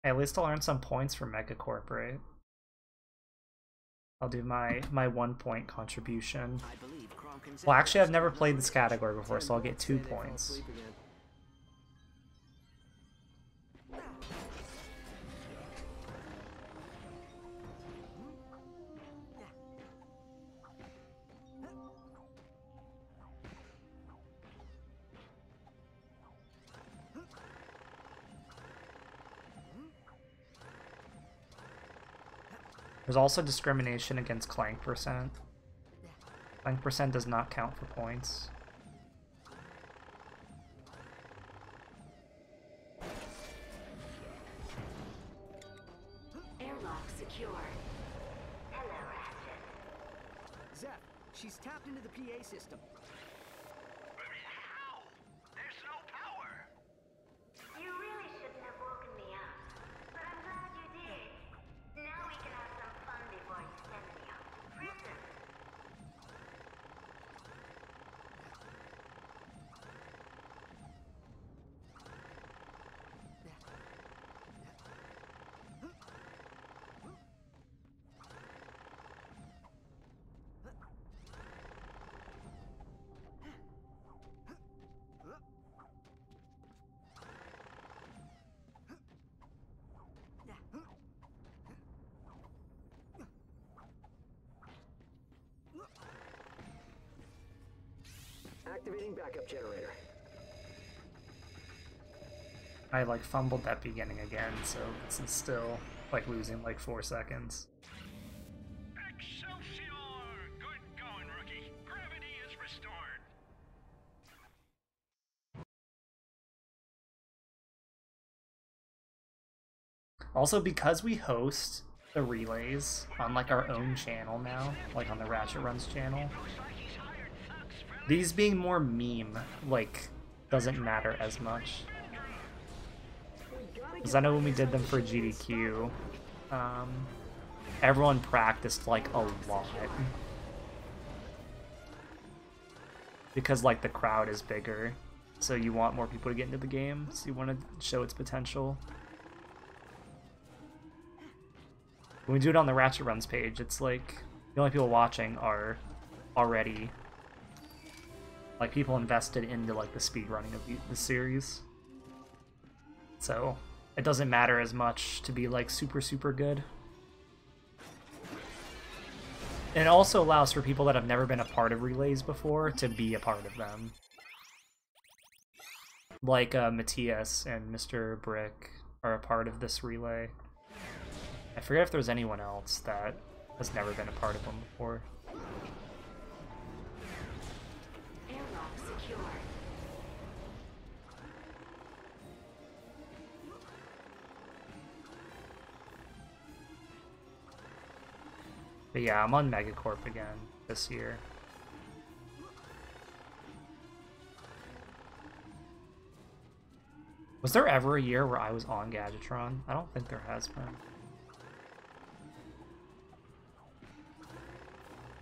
Hey, at least I'll earn some points for Megacorp, right? I'll do my 1 point contribution. Well, actually, I've never played this category before, so I'll get 2 points. There's also discrimination against Clank percent. Clank percent does not count for points. Airlock secure. Hello, Ratchet. Zeph, she's tapped into the PA system. How? There's no power. You really shouldn't have woken me up, but I'm glad you did. Now we can have some fun before you send me off to prison. Activating backup generator. I like fumbled that beginning again, so this is still like losing like 4 seconds. Excelsior! Good going, rookie. Gravity is restored. Also, because we host the relays on like our own channel now, like on the Ratchet Runs channel, these being more meme, like, doesn't matter as much. Because I know when we did them for GDQ, everyone practiced like a lot. Because like the crowd is bigger, so you want more people to get into the game, so you want to show its potential. When we do it on the Ratchet Runs page, it's like the only people watching are already like people invested into like the speedrunning of the series. So it doesn't matter as much to be like super good. And it also allows for people that have never been a part of relays before to be a part of them. Like Matthias and Mr. Brick are a part of this relay. I forget if there's anyone else that has never been a part of one before. Airlock secure. But yeah, I'm on Megacorp again this year. Was there ever a year where I was on Gadgetron? I don't think there has been.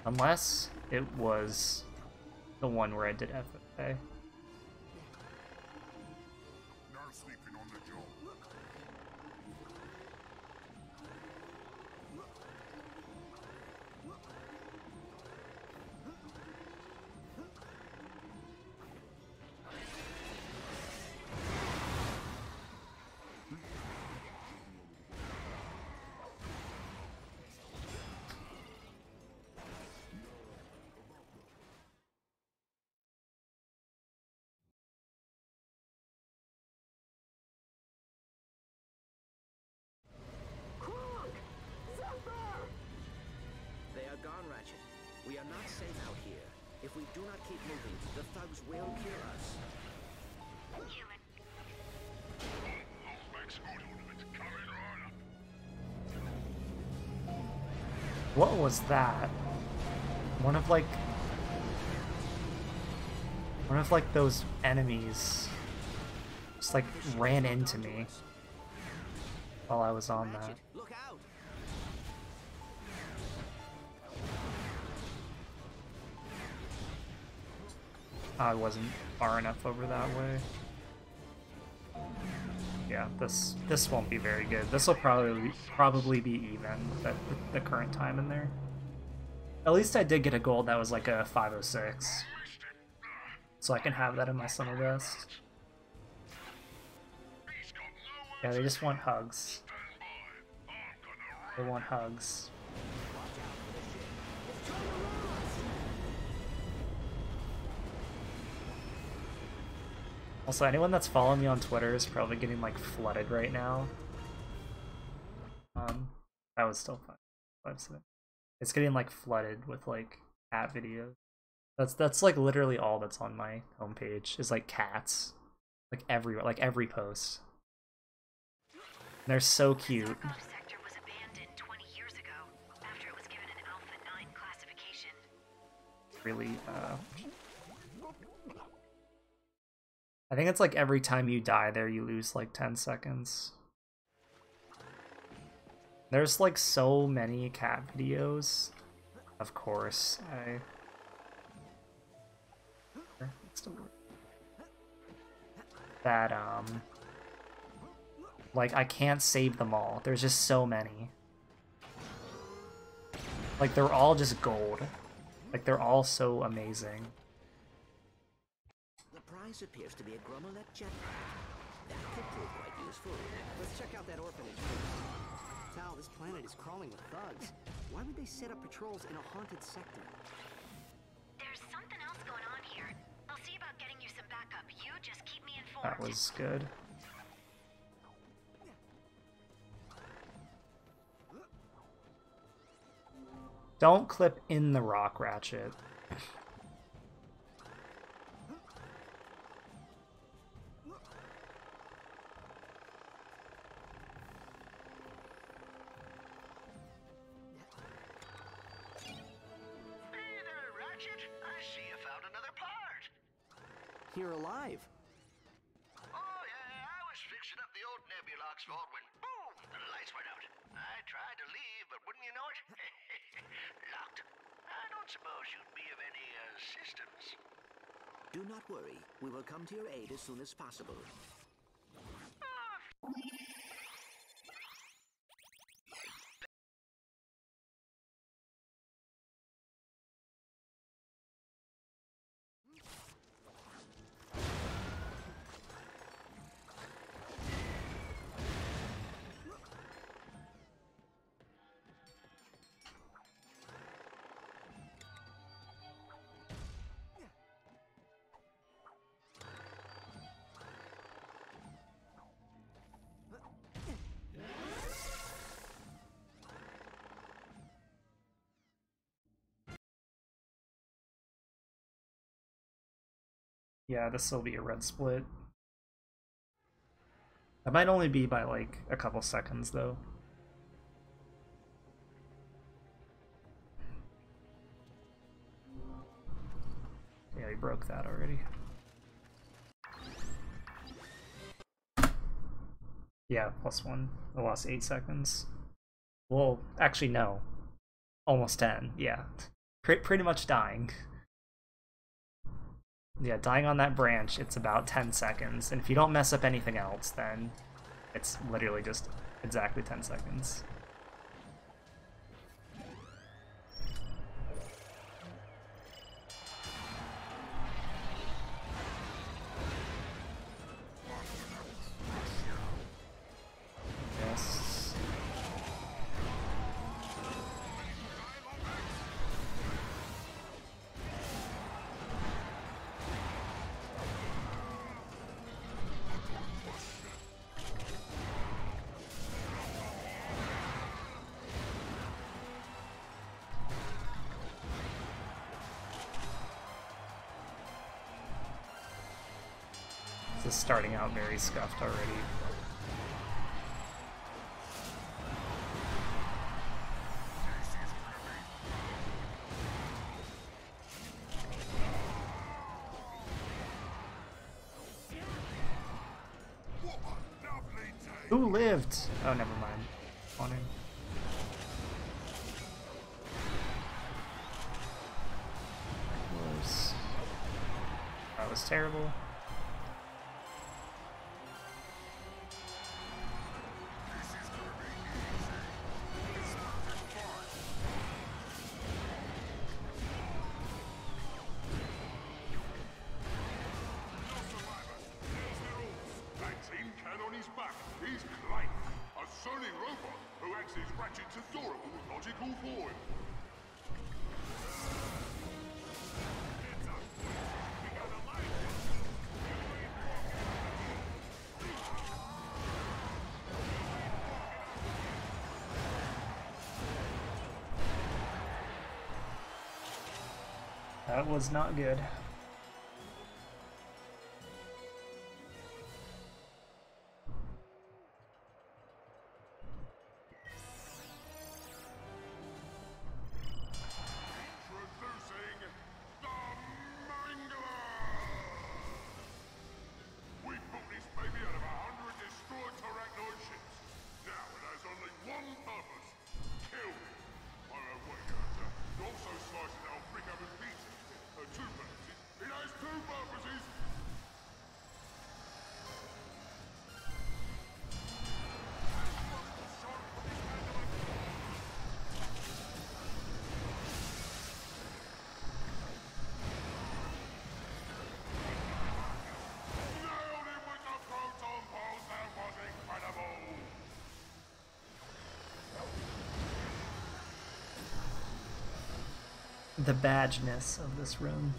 Unless it was the one where I did FFA. They are gone, Ratchet. We are not safe out here. If we do not keep moving, the thugs will kill us. What was that? One of like those enemies just like ran into me while I was on that. Ratchet, look out! I wasn't far enough over that way. Yeah, this won't be very good. This will probably be even at the current time in there. At least I did get a gold that was like a 506, so I can have that in my summer best. Yeah, they just want hugs. They want hugs. Also, anyone that's following me on Twitter is probably getting like flooded right now. That was still fun. It's getting like flooded with like cat videos. That's like literally all that's on my homepage is like cats, like every post. And they're so cute. Sector was abandoned 20 years ago after it was given an Alpha 9 classification. Really, I think it's like every time you die there, you lose like 10 seconds. There's like so many cat videos. Of course, that like I can't save them all. There's just so many. Like they're all just gold. Like they're all so amazing. The prize appears to be a Gromolette jetpack. That could prove quite useful. Let's check out that orphanage. Tal, this planet is crawling with thugs. Why would they set up patrols in a haunted sector? There's something else going on here. I'll see about getting you some backup. You just keep me informed. That was good. Don't clip in the rock, Ratchet. Hey there, Ratchet. I see you found another part. You're alive. Oh, yeah, I was fixing up the old Nebulok's vault when, boom, the lights went out. I tried to leave, but wouldn't you know it? Locked. I don't suppose you'd be of any assistance. Do not worry. We will come to your aid as soon as possible. Yeah, this will be a red split. That might only be by like a couple seconds though. Yeah, he broke that already. Yeah, +1. I lost 8 seconds. Well, actually no. Almost 10, yeah. Pretty much dying. Yeah, dying on that branch, it's about 10 seconds. And if you don't mess up anything else, then it's literally just exactly 10 seconds. Yes. This is starting out very scuffed already. Who lived? Oh, never mind. Spawning. That was terrible. is Ratchet's adorable logical foil. That was not good. The badgeness of this room.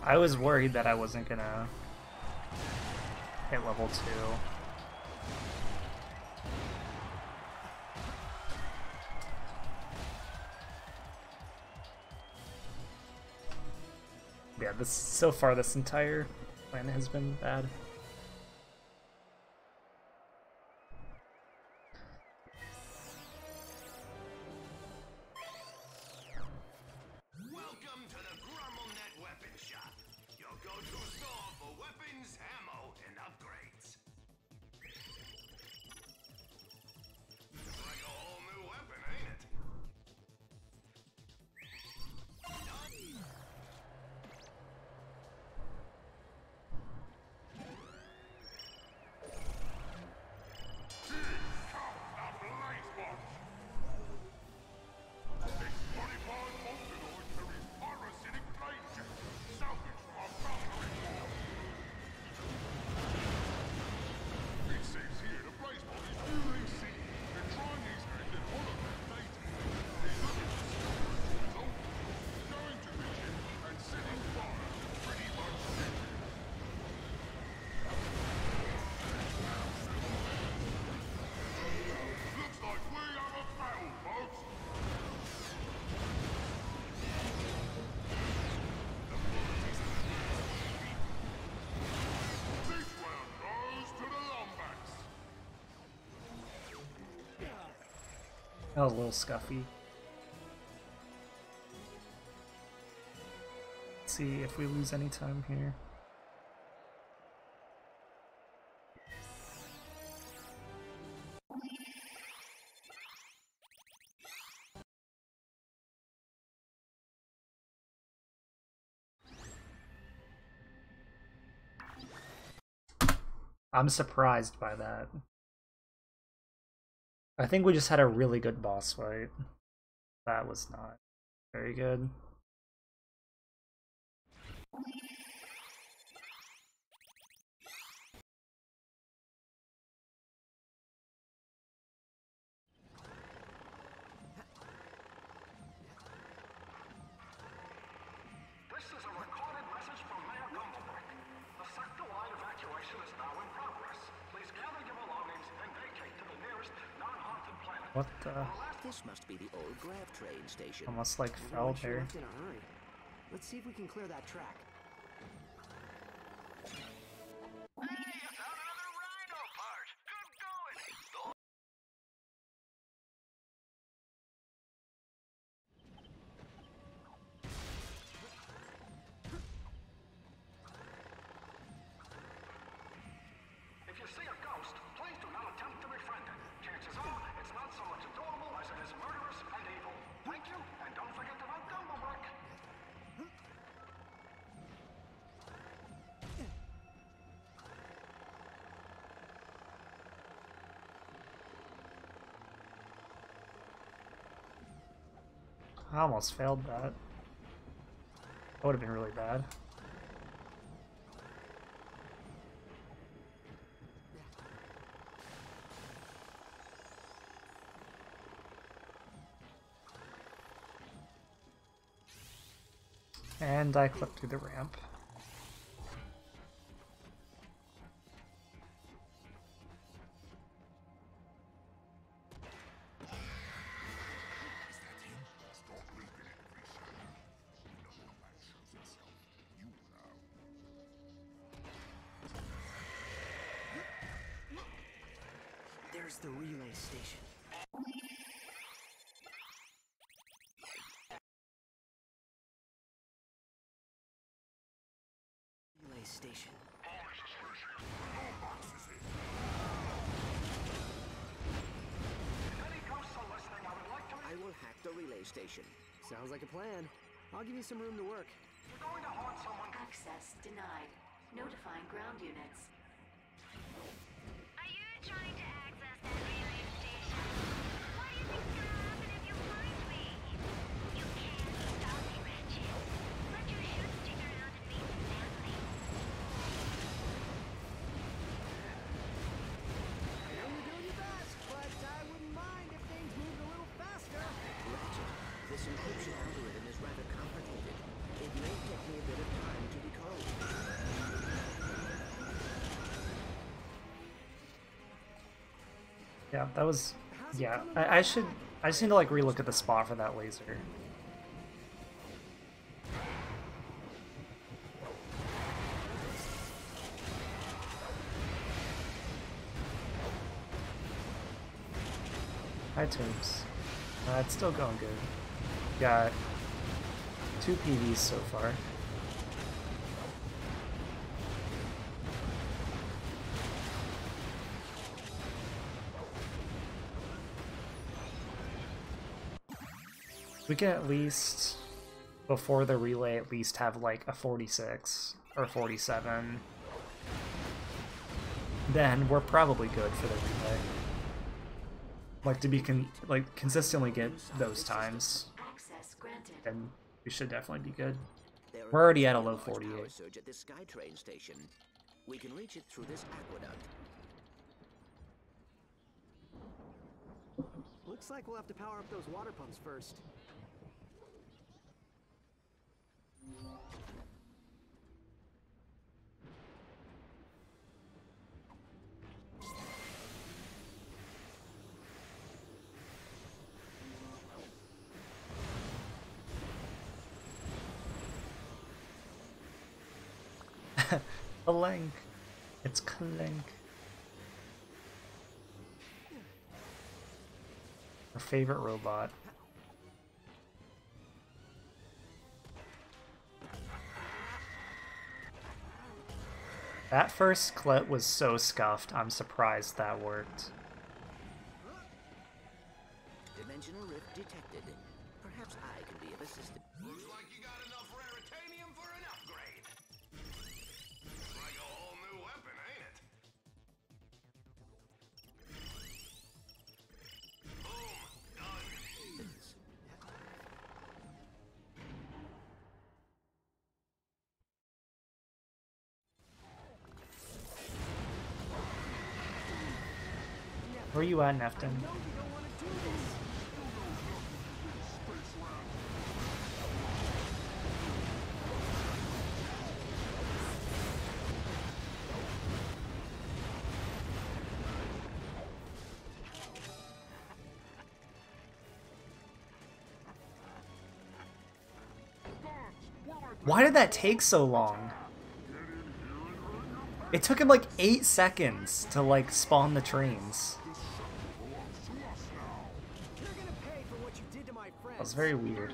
I was worried that I wasn't gonna hit level 2. Yeah, so far this entire plan has been bad. That was a little scuffy. Let's see if we lose any time here. I'm surprised by that. I think we just had a really good boss fight. That was not very good. This is a recorded message from Mayor Gumblebrook. The sector-wide evacuation is now in progress. Please gather your belongings and vacate to the nearest non-haunted planet. What the? This must be the old grav train station. Almost like fell there. Left in a hurry. Let's see if we can clear that track. Hey, you found another rhino part. Good going. If you see a ghost, please do not attempt to befriend it. Chances are, it's not so much adorable as it is murderous and evil. I almost failed that. That would have been really bad. And I clipped through the ramp. There's the relay station. Relay station. I will hack the relay station. Sounds like a plan. I'll give you some room to work. Access denied. Notifying ground units. Are you trying to access that relay station? What do you think's gonna happen if you find me? You can't stop me, Ratchet. But you should stick around and meet some family. I know you're doing your best, but I wouldn't mind if things moved a little faster. Ratchet, this encryption algorithm is rather complicated. It may take me a bit of time to decode. Yeah, that was... Yeah, I should... I just need to, like, relook at the spot for that laser. Hi, Tombs. It's still going good. Got 2 PVs so far. We can at least, before the relay, at least have like a 46 or 47. Then we're probably good for the relay. Like to be consistently get those times, Access granted. then we should definitely be good. There We're already appears at a to be low large power 48. surge at this SkyTrain station. We can reach it through this aqueduct. Looks like we'll have to power up those water pumps first. Clank. It's Clank. Our favorite robot. That first clip was so scuffed, I'm surprised that worked. Dimensional rift detected. Perhaps I can be of assistance. Looks like you got enough raritanium for an upgrade. Like a whole new weapon, ain't it? Boom. Done. Where you at, Nefton? No, you don't want to do this. Why did that take so long? It took him like 8 seconds to like spawn the trains. You're gonna pay for what you did to my friends. That was very weird.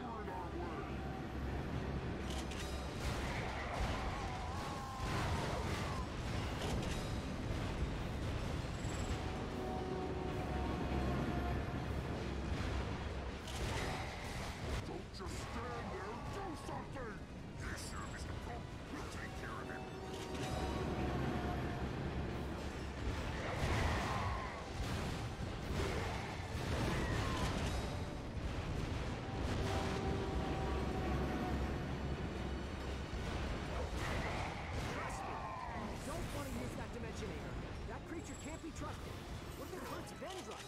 trust me. Look at Kurt's bend run.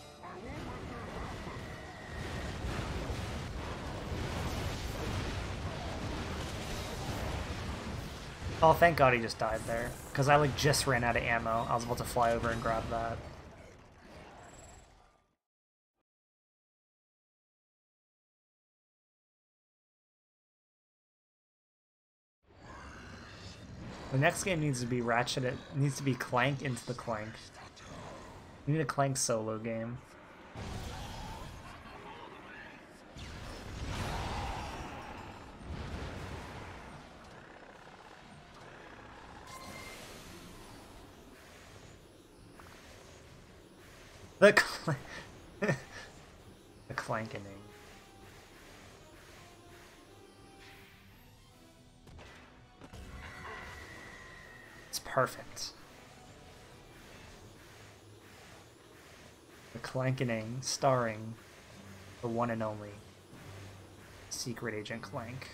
Oh, thank God he just died there. Because I like just ran out of ammo. I was about to fly over and grab that. The next game needs to be Ratchet. It needs to be Clank into the Clank. We need a Clank solo game. The clankening. It's perfect. The clankening, starring the one and only Secret Agent Clank.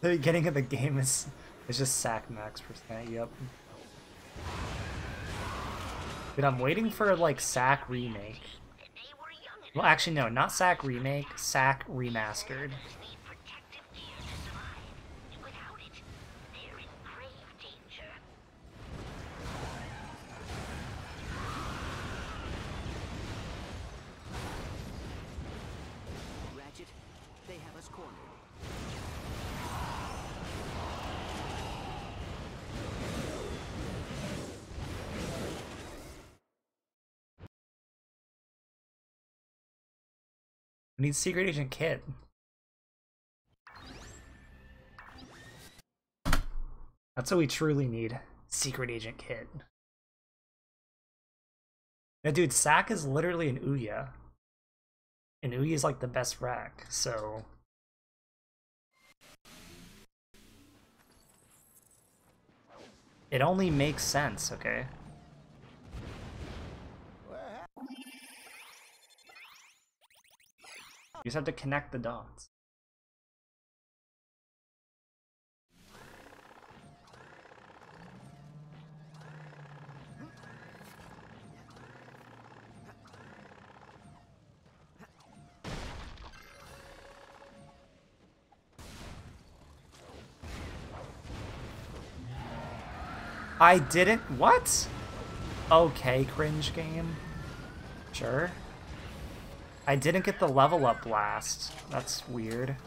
The beginning of the game is just sack max %, yep. But I'm waiting for like sack remake. Well, actually no, not sack remake, sack remastered. Ratchet, they have us cornered. We need Secret Agent Kit. That's what we truly need. Secret Agent Kit. Yeah, dude, Sack is literally an Ouya. And Ouya is like the best rack, so... It only makes sense, okay? You just have to connect the dots. I didn't... What? Okay, cringe game. Sure. I didn't get the level up blast. That's weird.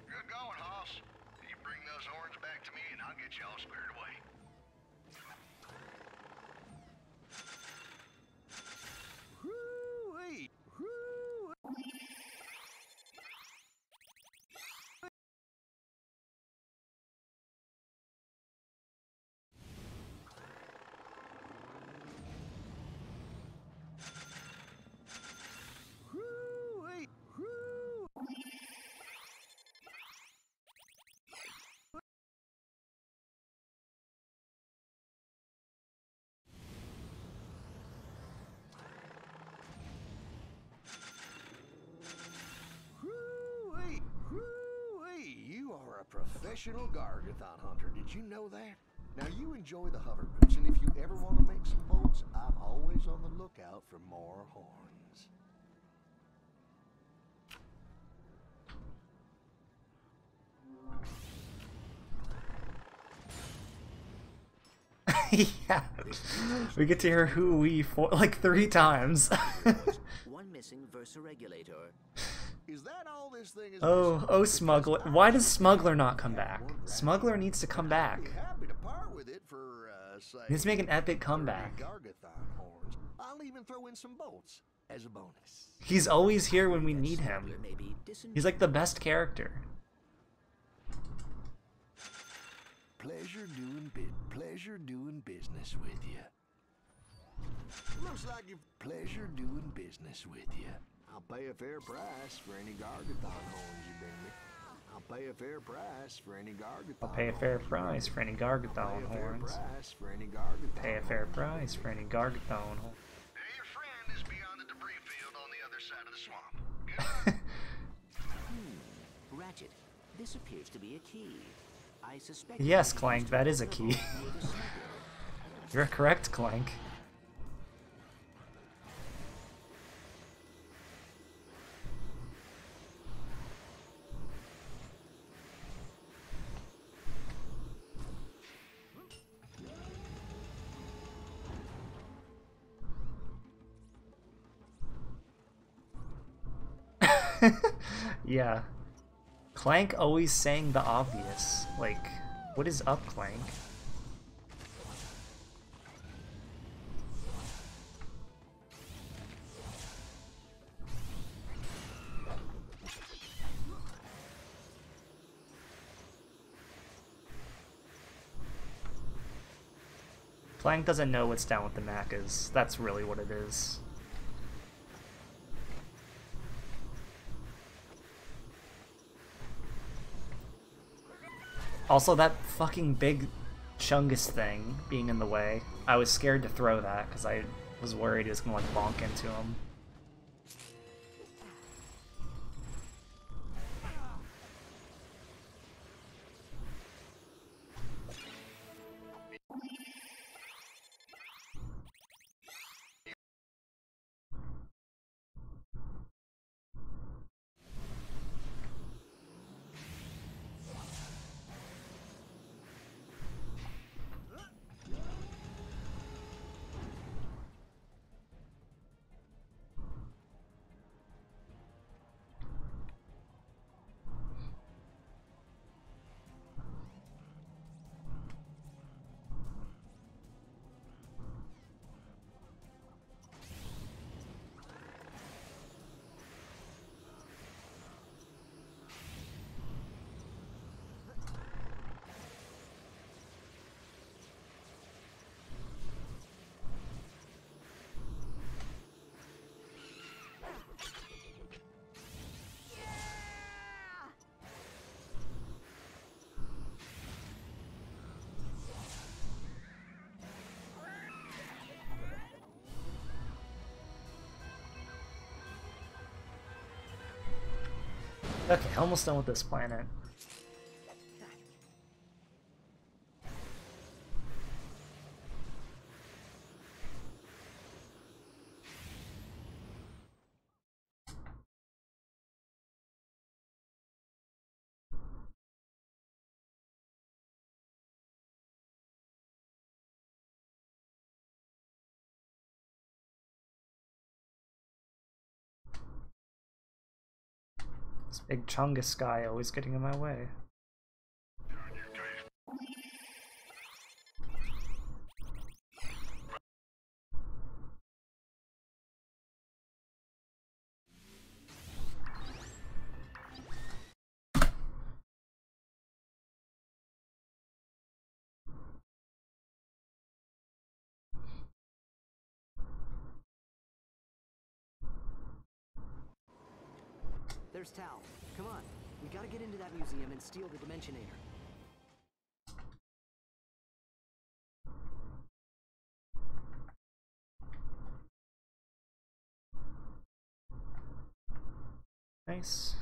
Good going, Hoss. You bring those horns back to me and I'll get you all squared away. Whoo-wee! Whoo! Whoo-wee! Whoo! Whoo-wee! Whoo-wee! You are a professional Gargathon hunter. Did you know that? Now you enjoy the hover boots, and if you ever want to make some bolts, I'm always on the lookout for more horns. Yeah. We get to hear who we for like 3 times. One missing Versa regulator. Is that all this thing is? Oh, Smuggler. Why does Smuggler not come back? Smuggler needs to come I'd be back. happy to part with it for, say, He needs to make an epic 30 comeback. Gargathon horns. I'll even throw in some bolts as a bonus. He's always here when we need him. Smuggler may be He's like the best character. Pleasure doing business with you. Looks like you've pleasure doing business with you. I'll pay a fair price for any Gargathon horns you bring me. I'll pay a fair price for any Gargathon. I'll pay a fair price for any Gargathon horns. Pay a fair price for any Gargathon horns. Your friend is beyond the debris field on the other side of the swamp. Ratchet, this appears to be a key. I suspect. Yes, Clank, that is a key. You're correct, Clank. Yeah. Clank always saying the obvious. Like, what is up, Clank? Clank doesn't know what's down with the Macas. That's really what it is. Also, that fucking big Chungus thing being in the way. I was scared to throw that because I was worried it was gonna like bonk into him. Okay, almost done with this planet. This big Chungus guy always getting in my way. There's Tal. Come on. We gotta get into that museum and steal the Dimensionator. Nice.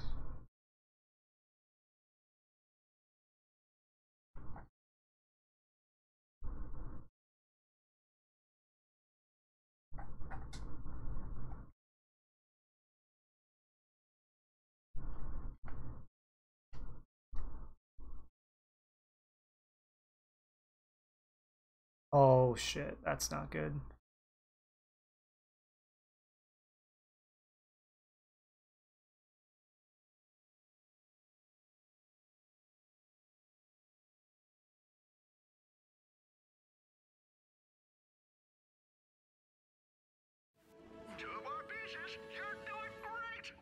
Oh shit, that's not good. Two more pieces. You're doing great.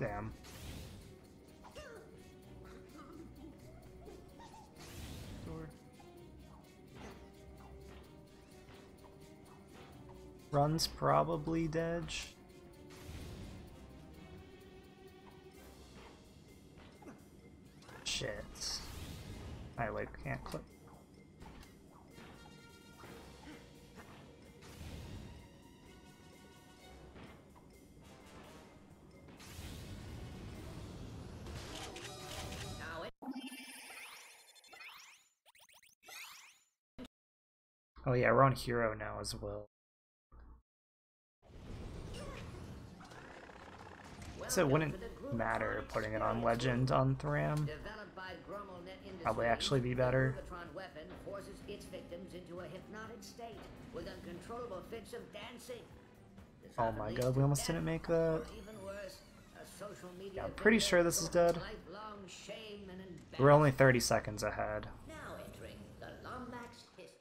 Damn. Run's probably dead. Shit. I like can't click. Oh yeah, we're on hero now as well. So it wouldn't matter putting it on legend on Thram. Probably actually be better. Weapon forces its victims into a hypnotic state with uncontrollable fits of dancing. Oh my god, we almost didn't make that. Even worse, a social media Yeah, I'm pretty sure this is dead. lifelong shame and We're only 30 seconds ahead. now entering the Lombax history.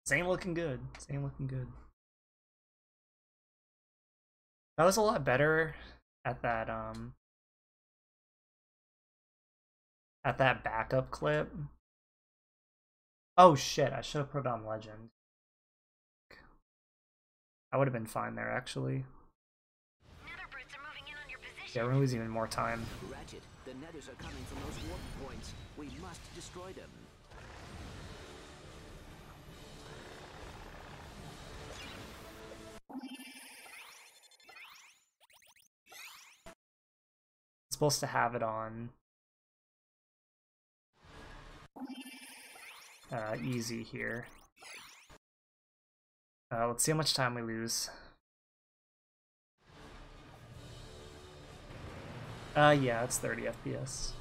Same looking good. Same looking good. That was a lot better at that backup clip. Oh shit, I should have put it on legend. I would have been fine there actually. Nether brutes are moving in on your position. Yeah, we're gonna lose even more time. Ratchet, the Nethers are coming from those warp points. We must destroy them. Supposed to have it on easy here. Let's see how much time we lose. Yeah, it's 30 FPS.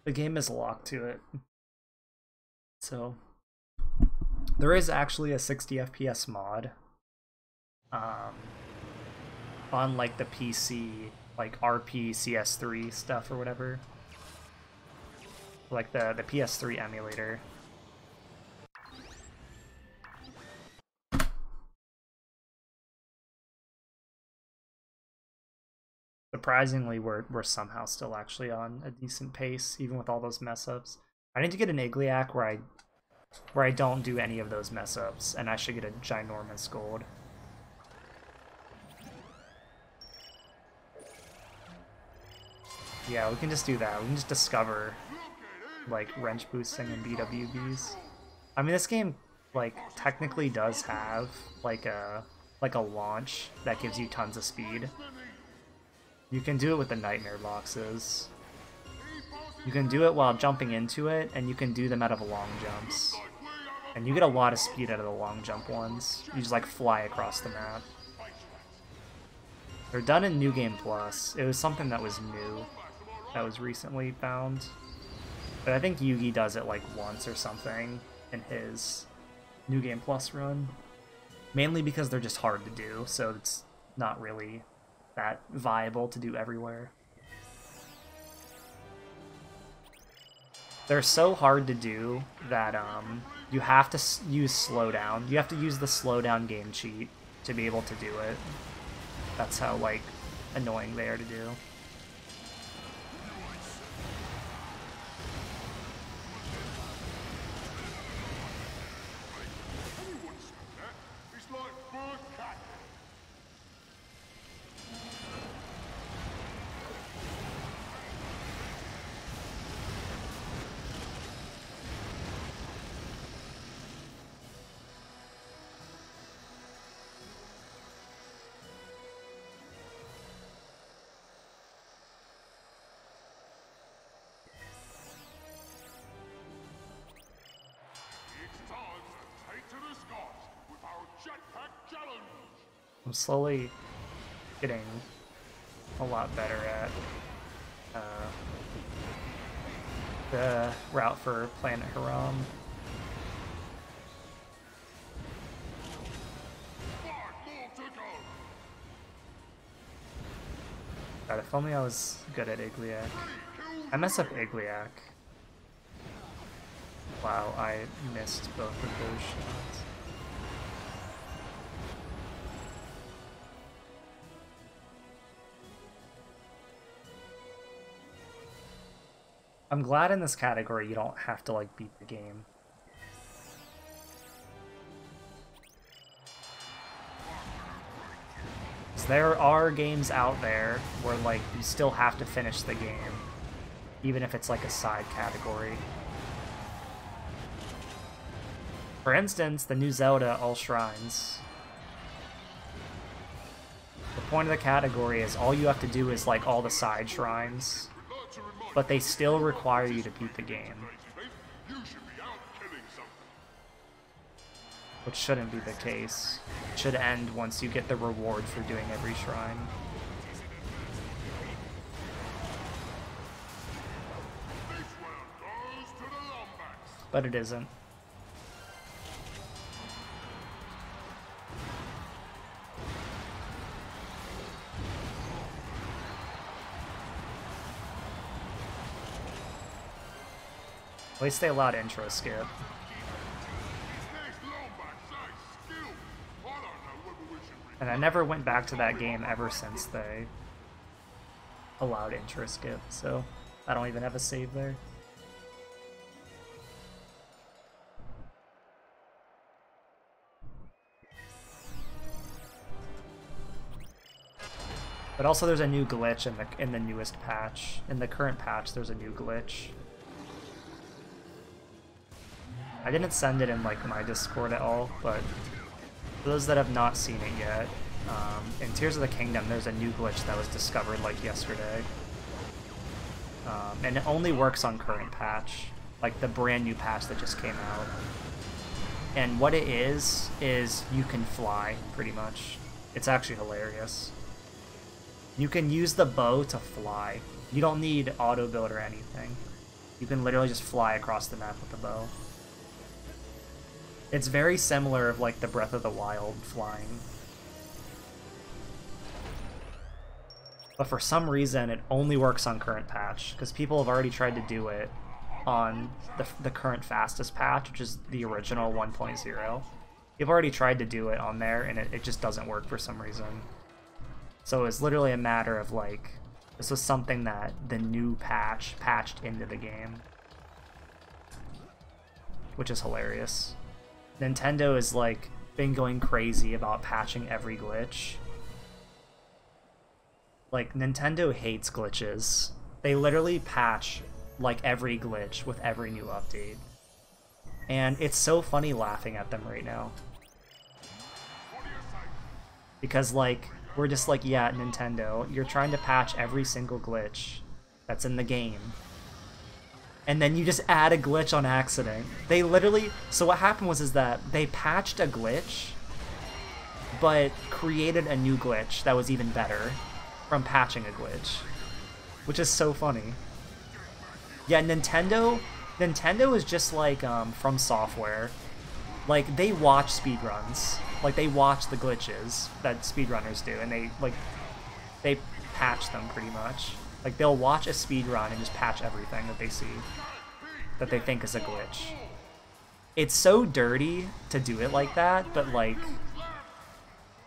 The game is locked to it. So there is actually a 60 FPS mod on like the PC, like ARP CS3 stuff or whatever, like the PS3 emulator. Surprisingly, we're somehow still actually on a decent pace, even with all those mess ups. I need to get an Igliac where I don't do any of those mess ups, and I should get a ginormous gold. Yeah, we can just do that. We can just discover like wrench boosting and BWBs. I mean, this game like technically does have like a launch that gives you tons of speed. You can do it with the nightmare boxes. You can do it while jumping into it, and you can do them out of long jumps. And you get a lot of speed out of the long jump ones. You just like fly across the map. They're done in New Game Plus. It was something that was new, that was recently found. But I think Yugi does it like once or something in his New Game Plus run. Mainly because they're just hard to do, so it's not really that viable to do everywhere. They're so hard to do that you have to use slowdown. You have to use the slowdown game cheat to be able to do it. That's how like annoying they are to do. I'm slowly getting a lot better at the route for Planet Haram. God, if only I was good at Igliak. I mess up Igliak. Wow, I missed both of those shots. I'm glad in this category you don't have to like beat the game. So there are games out there where like you still have to finish the game, even if it's like a side category. For instance, the new Zelda All Shrines. The point of the category is all you have to do is like all the side shrines, but they still require you to beat the game. Which shouldn't be the case. It should end once you get the reward for doing every shrine. But it isn't. At least they allowed intro skip. And I never went back to that game ever since they allowed intro skip, so I don't even have a save there. But also there's a new glitch in the newest patch. In the current patch there's a new glitch. I didn't send it in like my Discord at all, but for those that have not seen it yet, in Tears of the Kingdom there's a new glitch that was discovered like yesterday. And it only works on current patch, like the brand new patch that just came out. And what it is you can fly, pretty much. It's actually hilarious. You can use the bow to fly. You don't need auto build or anything. You can literally just fly across the map with the bow. It's very similar of like the Breath of the Wild flying. But for some reason it only works on current patch, because people have already tried to do it on the current fastest patch, which is the original 1.0. You've already tried to do it on there and it just doesn't work for some reason. So it's literally a matter of like, this was something that the new patch patched into the game. Which is hilarious. Nintendo has like been going crazy about patching every glitch. Like, Nintendo hates glitches. They literally patch like every glitch with every new update. And it's so funny laughing at them right now. Because like, we're just like, yeah, Nintendo, you're trying to patch every single glitch that's in the game. And then you just add a glitch on accident. They literally... So what happened was that they patched a glitch, but created a new glitch that was even better from patching a glitch. Which is so funny. Yeah, Nintendo is just like From Software. Like, they watch speedruns. Like, they watch the glitches that speedrunners do, and they patch them pretty much. Like, they'll watch a speedrun and just patch everything that they see that they think is a glitch. It's so dirty to do it like that, but like,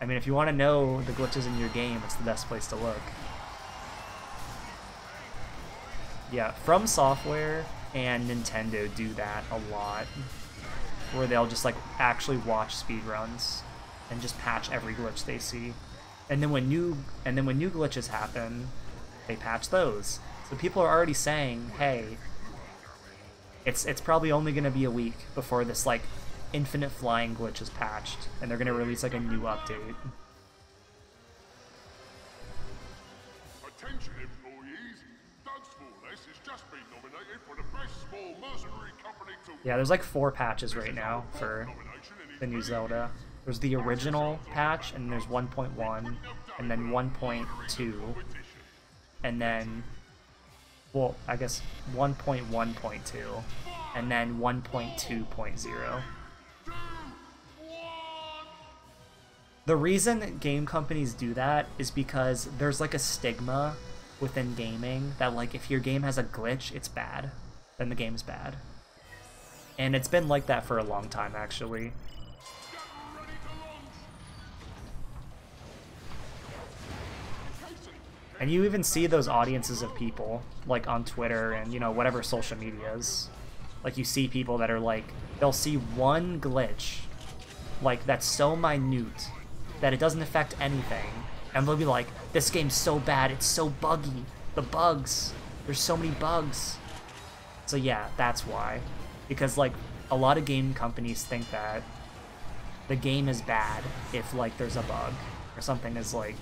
I mean, if you want to know the glitches in your game, it's the best place to look. Yeah, From Software and Nintendo do that a lot, where they'll just like actually watch speedruns and just patch every glitch they see. And then when new glitches happen, they patch those. So people are already saying, hey, it's probably only going to be a week before this like infinite flying glitch is patched, and they're going to release like a new update. Attention employees, Doug's Forless has just been nominated for the best small mercenary company to... Yeah, there's like 4 patches right now for the new Zelda. There's the original patch, and there's 1.1, and then 1.2, and then, well, I guess 1.1.2, and then 1.2.0. The reason game companies do that is because there's like a stigma within gaming that like if your game has a glitch, it's bad. Then the game's bad. And it's been like that for a long time, actually. And you even see those audiences of people, like on Twitter and, you know, whatever social medias. Like you see people that are like, they'll see one glitch, like that's so minute that it doesn't affect anything. And they'll be like, this game's so bad, it's so buggy. The bugs, there's so many bugs. So yeah, that's why. Because like, a lot of game companies think that the game is bad if like there's a bug or something is like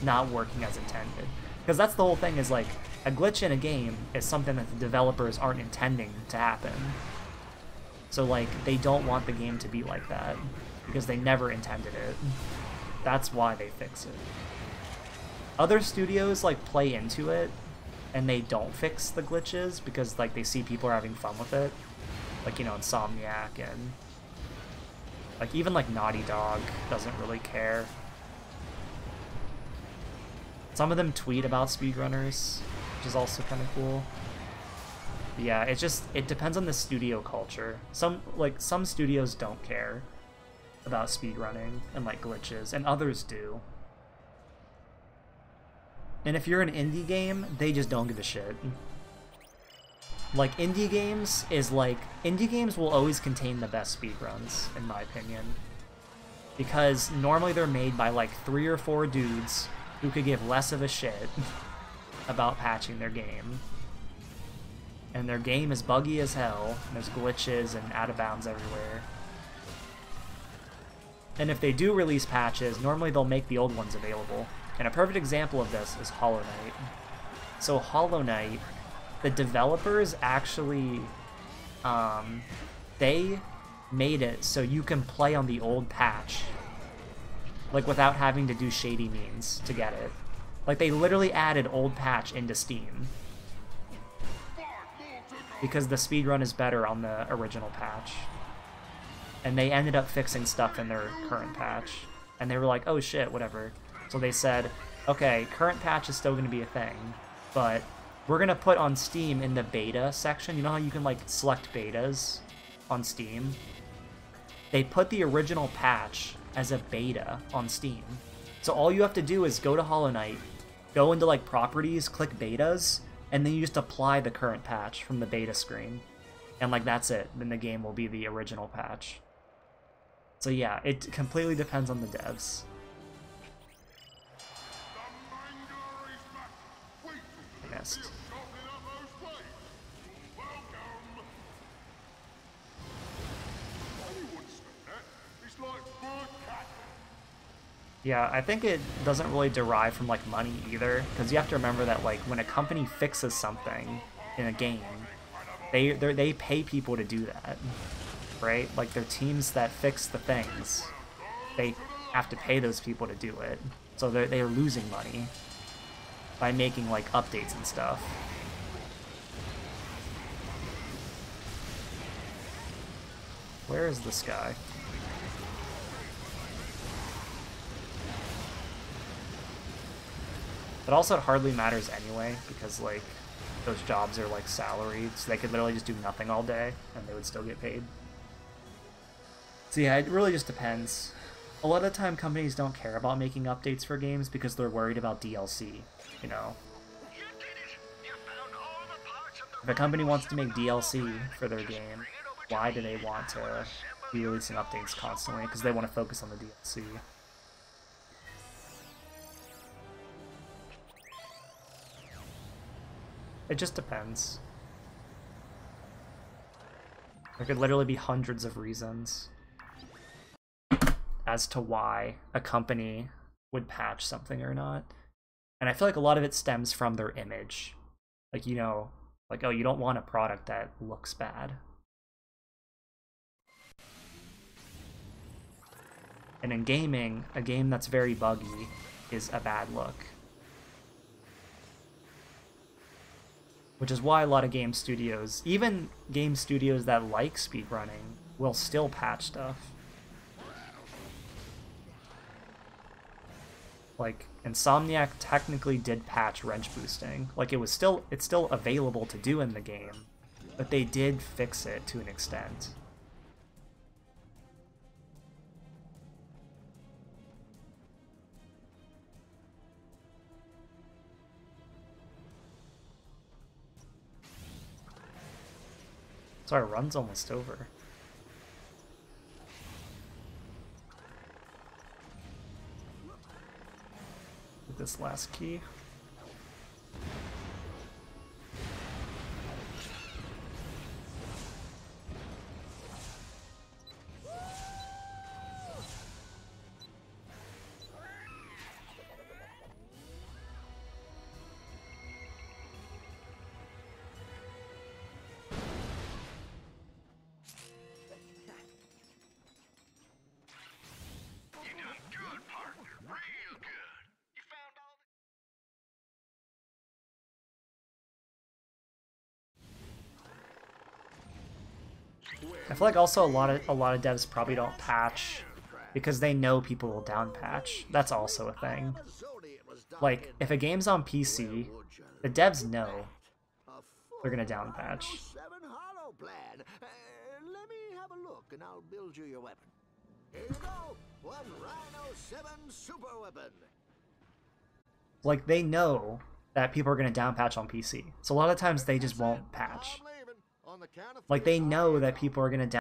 not working as intended. Because that's the whole thing, is like a glitch in a game is something that the developers aren't intending to happen. So like they don't want the game to be like that because they never intended it. That's why they fix it. Other studios like play into it and they don't fix the glitches because like they see people are having fun with it. Like, you know, Insomniac and like even like Naughty Dog doesn't really care. Some of them tweet about speedrunners, which is also kind of cool. But yeah, it depends on the studio culture. Some studios don't care about speedrunning and like glitches, and others do. And if you're an indie game, they just don't give a shit. Like indie games will always contain the best speedruns, in my opinion. Because normally they're made by like 3 or 4 dudes who could give less of a shit about patching their game. And their game is buggy as hell, and there's glitches and out of bounds everywhere. And if they do release patches, normally they'll make the old ones available. And a perfect example of this is Hollow Knight. So Hollow Knight, the developers actually, they made it so you can play on the old patch, like without having to do shady means to get it. Like they literally added old patch into Steam because the speedrun is better on the original patch. And they ended up fixing stuff in their current patch. And they were like, oh shit, whatever. So they said, okay, current patch is still going to be a thing, but we're going to put on Steam in the beta section. You know how you can like select betas on Steam? They put the original patch as a beta on Steam. So all you have to do is go to Hollow Knight, go into like properties, click betas, and then you just apply the current patch from the beta screen. And like that's it. Then the game will be the original patch. So yeah, it completely depends on the devs. I missed. Yeah, I think it doesn't really derive from like money either, because you have to remember that like when a company fixes something in a game, they pay people to do that, right? Like they're teams that fix the things. They have to pay those people to do it, so they're losing money by making like updates and stuff. Where is this guy? But also it hardly matters anyway, because like those jobs are like salaried, so they could literally just do nothing all day and they would still get paid. So yeah, it really just depends. A lot of the time companies don't care about making updates for games because they're worried about DLC, you know. If a company wants to make DLC for their game, why do they want to be releasing updates constantly? Because they want to focus on the DLC. It just depends. There could literally be hundreds of reasons as to why a company would patch something or not. And I feel like a lot of it stems from their image. Like, you know, like, oh, you don't want a product that looks bad. And in gaming, a game that's very buggy is a bad look. Which is why a lot of game studios, even game studios that like speedrunning, will still patch stuff. Like, Insomniac technically did patch wrench boosting. Like, it's still available to do in the game, but they did fix it to an extent. So our run's almost over. With this last key. You done good, partner. Real good. You found all I feel like also a lot of devs probably don't patch because they know people will down patch. That's also a thing. Like, if a game's on PC, the devs know they're gonna down patch. 7 hollow plan. Let me have a look and I'll build you your weapon. Here you go. One Rhino 7 super weapon. Like, they know that people are gonna down patch on PC. So a lot of times they just won't patch. I'm leaving. On the count of Like, they three, know I that people are gonna down